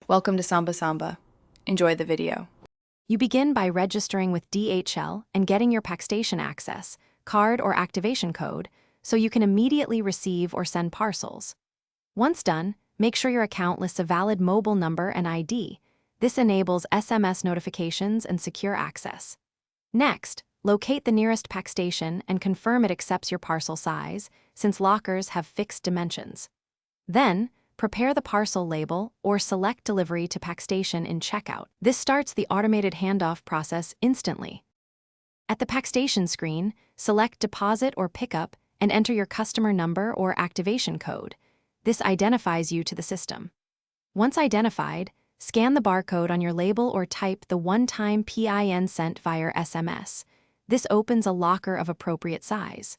Welcome to Samba Samba. Enjoy the video. You begin by registering with DHL and getting your Packstation access, card or activation code, so you can immediately receive or send parcels. Once done, make sure your account lists a valid mobile number and ID. This enables SMS notifications and secure access. Next, locate the nearest Packstation and confirm it accepts your parcel size, since lockers have fixed dimensions. Then, prepare the parcel label or select delivery to Packstation in checkout. This starts the automated handoff process instantly. At the Packstation screen, select Deposit or Pickup and enter your customer number or activation code. This identifies you to the system. Once identified, scan the barcode on your label or type the one-time PIN sent via SMS. This opens a locker of appropriate size.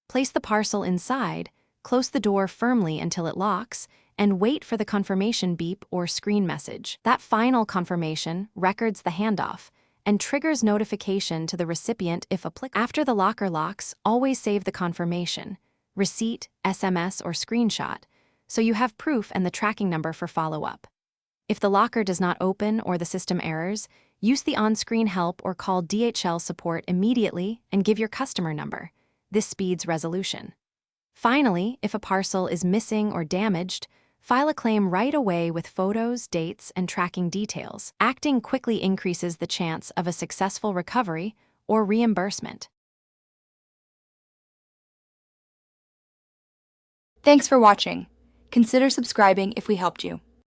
Place the parcel inside, close the door firmly until it locks, and wait for the confirmation beep or screen message. That final confirmation records the handoff and triggers notification to the recipient if applicable. After the locker locks, always save the confirmation, receipt, SMS, or screenshot, so you have proof and the tracking number for follow-up. If the locker does not open or the system errors, use the on-screen help or call DHL support immediately and give your customer number. This speeds resolution. Finally, if a parcel is missing or damaged, file a claim right away with photos, dates, and tracking details. Acting quickly increases the chance of a successful recovery or reimbursement. Thanks for watching. Consider subscribing if we helped you.